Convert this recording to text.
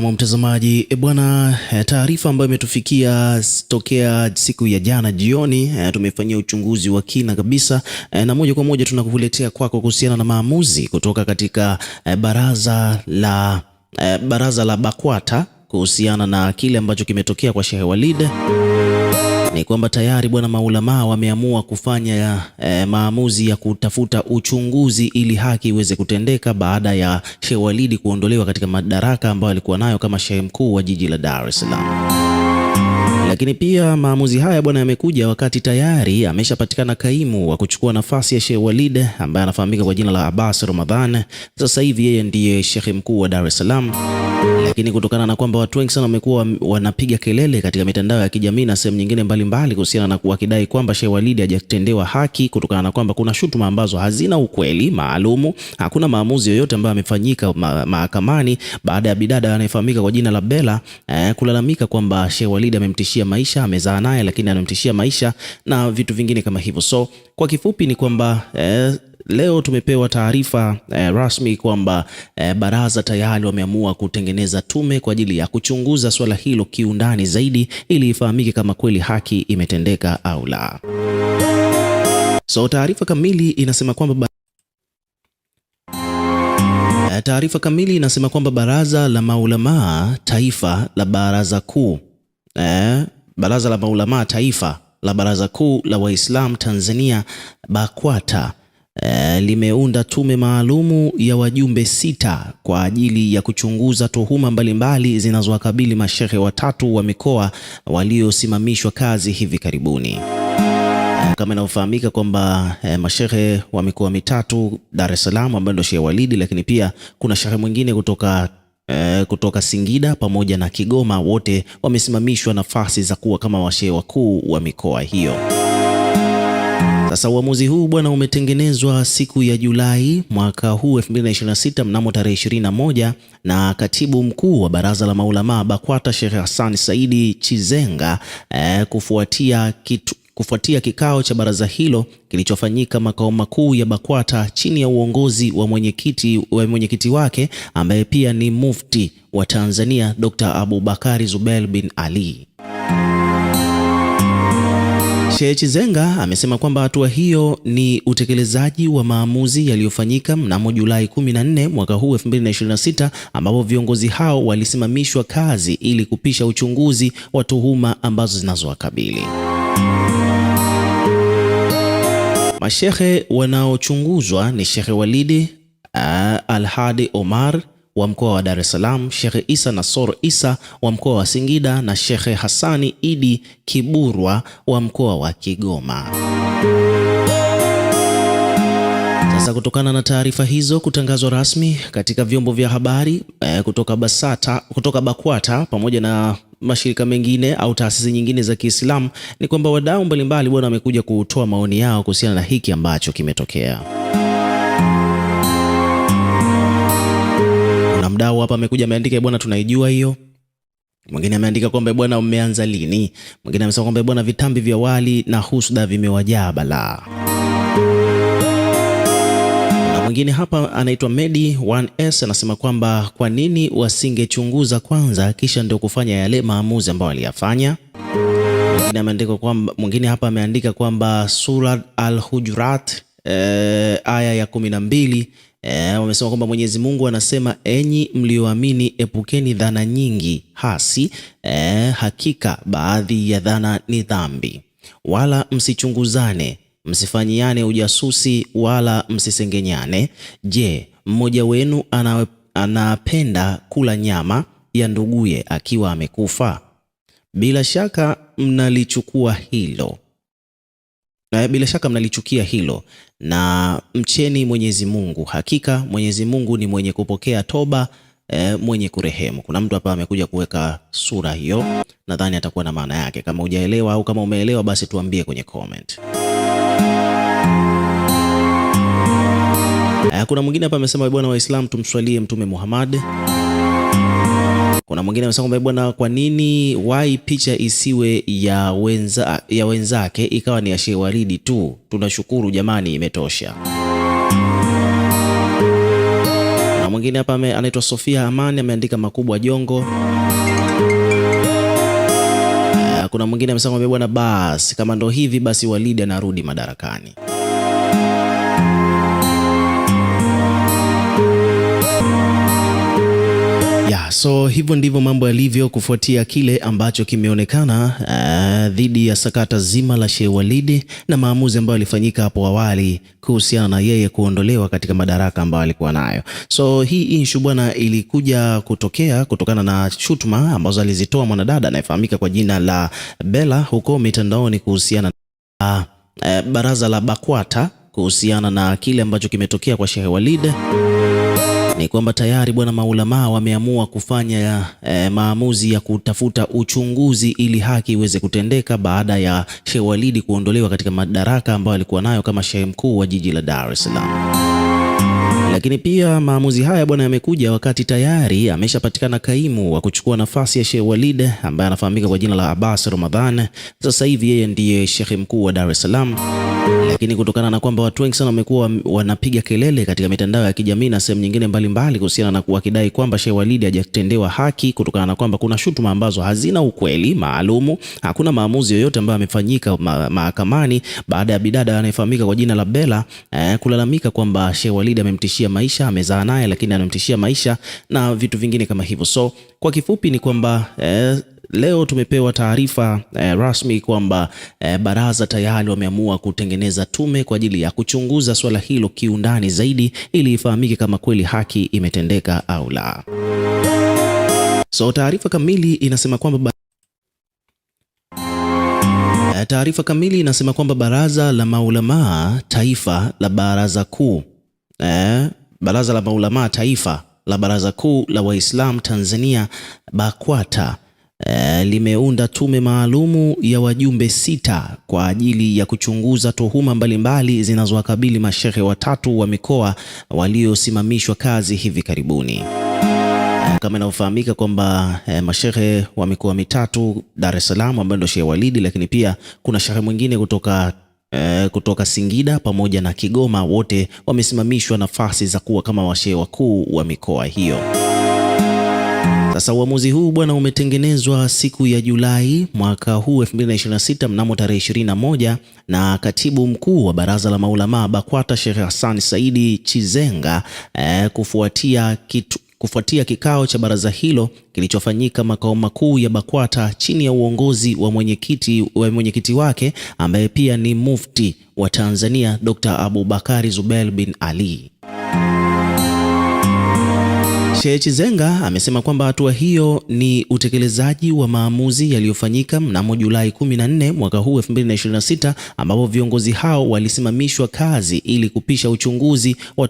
Na mtazamaji, bwana, taarifa ambayo imetufikia tokea siku ya jana jioni, tumefanyia uchunguzi wa kina kabisa, na moja kwa moja tunakuletea kwako kuhusiana na maamuzi kutoka katika baraza la BAKWATA kuhusiana na kile ambacho kimetokea kwa Sheikh Walid. Ni kwamba tayari bwana, maulama wameamua kufanya maamuzi ya kutafuta uchunguzi ili haki iweze kutendeka baada ya Sheikh Walid kuondolewa katika madaraka ambayo alikuwa nayo kama shehe mkuu wa jiji la Dar es Salaam. Lakini pia maamuzi haya bwana yamekuja wakati tayari ameshapatikana kaimu wa kuchukua nafasi ya Sheikh Walid ambaye anafahamika kwa jina la Abbas Ramadhan. Sasa hivi yeye ndiye shehe mkuu wa Dar es Salaam. Lakini kutokana na kwamba watu wengi sana wamekuwa wanapiga kelele katika mitandao ya kijamii na sehemu nyingine mbalimbali kuhusiana na wakidai kwamba Sheikh Walid hajatendewa haki, kutokana na kwamba kuna shutuma ambazo hazina ukweli maalumu. Hakuna maamuzi yoyote ambayo yamefanyika mahakamani baada ya bidada anayefahamika kwa jina la Bella kulalamika kwamba Sheikh Walid amemtishia maisha, amezaa naye lakini anamtishia maisha na vitu vingine kama hivyo. So kwa kifupi ni kwamba leo tumepewa taarifa rasmi kwamba baraza tayari wameamua kutengeneza tume kwa ajili ya kuchunguza swala hilo kiundani zaidi ili ifahamike kama kweli haki imetendeka au la. So taarifa kamili inasema kwamba baraza la maulamaa taifa la baraza kuu baraza la maulamaa taifa la baraza kuu la Waislamu Tanzania BAKWATA limeunda tume maalumu ya wajumbe 6 kwa ajili ya kuchunguza tuhuma mbalimbali zinazowakabili mashehe watatu wa mikoa waliosimamishwa kazi hivi karibuni. Kama inavyofahamika kwamba mashehe wa mikoa mitatu Dar es Salaam ambaye ndio Sheikh Walid, lakini pia kuna shehe mwingine kutoka Singida pamoja na Kigoma, wote wamesimamishwa nafasi za kuwa kama washehe wakuu wa mikoa hiyo. Sasa uamuzi huu bwana umetengenezwa siku ya Julai mwaka huu 2026 mnamo tarehe 21 na katibu mkuu wa baraza la maulama BAKWATA Sheikh Hassan Saidi Chizenga kufuatia kikao cha baraza hilo kilichofanyika makao makuu ya BAKWATA chini ya uongozi wa mwenyekiti wake ambaye pia ni mufti wa Tanzania Dr. Abubakari Zubeir bin Ali. Sheikh Chizenga amesema kwamba hatua hiyo ni utekelezaji wa maamuzi yaliyofanyika mnamo Julai 14 mwaka huu 2026 ambapo viongozi hao walisimamishwa kazi ili kupisha uchunguzi wa tuhuma ambazo zinazowakabili. Mashehe wanaochunguzwa ni Sheikh Walid Al-Hadi Omar wa mkoa wa Dar es Salaam, Sheikh Isa Nasor Isa wa mkoa wa Singida na Sheikh Hassani Idi Kiburwa wa mkoa wa Kigoma. Sasa kutokana na taarifa hizo kutangazwa rasmi katika vyombo vya habari kutoka BAKWATA pamoja na mashirika mengine au taasisi nyingine za Kiislamu, ni kwamba wadau mbalimbali bwana wamekuja kutoa maoni yao kuhusiana na hiki ambacho kimetokea. Mdau hapa amekuja ameandika bwana, tunaijua hiyo. Mwingine ameandika kwamba bwana, umeanza lini? Mwingine amesema kwamba bwana, vitambi vya wali na husda vimewajaa balaa. Na mwingine hapa anaitwa Medi 1S anasema kwamba kwa nini wasingechunguza kwanza kisha ndio kufanya yale maamuzi ambayo waliyafanya. Mwingine hapa ameandika kwamba Sura Al-Hujurat aya ya 12 wamesema kwamba Mwenyezi Mungu anasema, enyi mlioamini epukeni dhana nyingi hasi, hakika baadhi ya dhana ni dhambi, wala msichunguzane, msifanyiane ujasusi wala msisengenyane. Je, mmoja wenu anapenda kula nyama ya nduguye akiwa amekufa? Bila shaka mnalichukia hilo na mcheni Mwenyezi Mungu, hakika Mwenyezi Mungu ni mwenye kupokea toba, mwenye kurehemu. Kuna mtu hapa amekuja kuweka sura hiyo, nadhani atakuwa na maana yake. Kama hujaelewa au kama umeelewa basi tuambie kwenye comment. Kuna mwingine hapa amesema bwana, Waislamu tumswalie Mtume Muhammad. Kuna mwingine amesema kwamba bwana, kwa nini picha isiwe ya wenzake ikawa ni ya Sheikh Walid tu? Tunashukuru jamani, imetosha. mwingine hapa anaitwa Sofia Amani ameandika makubwa jongo. Kuna mwingine amesema bwana, basi kama ndo hivi basi Walid anarudi madarakani. So hivyo ndivyo mambo yalivyo kufuatia kile ambacho kimeonekana dhidi ya sakata zima la Sheikh Walid na maamuzi ambayo yalifanyika hapo awali kuhusiana na yeye kuondolewa katika madaraka ambayo alikuwa nayo. So hii issue bwana ilikuja kutokana na shutuma ambazo alizitoa mwanadada anayefahamika kwa jina la Bella huko mitandaoni kuhusiana na baraza la BAKWATA kuhusiana na kile ambacho kimetokea kwa Sheikh Walid. Ni kwamba tayari bwana maulama wameamua kufanya maamuzi ya kutafuta uchunguzi ili haki iweze kutendeka baada ya Sheikh Walid kuondolewa katika madaraka ambayo alikuwa nayo kama sheikh mkuu wa jiji la Dar es Salaam. Lakini pia maamuzi haya bwana yamekuja wakati tayari ameshapatikana kaimu wa kuchukua nafasi ya Sheikh Walid ambaye anafahamika kwa jina la Abbas Ramadhan. Sasa hivi yeye ndiye sheikh mkuu wa Dar es Salaam. Lakini kutokana na kwamba watu wengi sana wamekuwa wanapiga kelele katika mitandao ya kijamii na sehemu nyingine mbalimbali kuhusiana na wakidai kwamba Sheikh Walid hajatendewa haki, kutokana na kwamba kuna shutuma ambazo hazina ukweli maalumu. Hakuna maamuzi yoyote ambayo yamefanyika mahakamani baada ya bidada anayefahamika kwa jina la Bella kulalamika kwamba Sheikh Walid amemtishia maisha, amezaa naye lakini anamtishia maisha na vitu vingine kama hivyo. So kwa kifupi ni kwamba leo tumepewa taarifa rasmi kwamba baraza tayari wameamua kutengeneza tume kwa ajili ya kuchunguza swala hilo kiundani zaidi ili ifahamike kama kweli haki imetendeka au la. So taarifa kamili inasema kwamba baraza la maulamaa taifa la baraza kuu baraza la maulamaa taifa la baraza kuu la Waislamu Tanzania BAKWATA limeunda tume maalumu ya wajumbe 6 kwa ajili ya kuchunguza tuhuma mbalimbali zinazowakabili mashehe watatu wa mikoa waliosimamishwa kazi hivi karibuni. Kama inavyofahamika kwamba mashehe wa mikoa mitatu Dar es Salaam ambaye ndio Sheikh Walid, lakini pia kuna shehe mwingine kutoka Singida pamoja na Kigoma, wote wamesimamishwa nafasi za kuwa kama washehe wakuu wa mikoa hiyo. Sasa uamuzi huu bwana umetengenezwa siku ya Julai mwaka huu 2026 mnamo tarehe 21 na katibu mkuu wa baraza la maulama BAKWATA Sheikh Hassan Saidi Chizenga kufuatia kikao cha baraza hilo kilichofanyika makao makuu ya BAKWATA chini ya uongozi wa mwenyekiti wake ambaye pia ni mufti wa Tanzania Dr. Abubakari Zubair bin Ali. Sheikh Chizenga amesema kwamba hatua hiyo ni utekelezaji wa maamuzi yaliyofanyika mnamo Julai 14 mwaka huu 2026 ambapo viongozi hao walisimamishwa kazi ili kupisha uchunguzi wa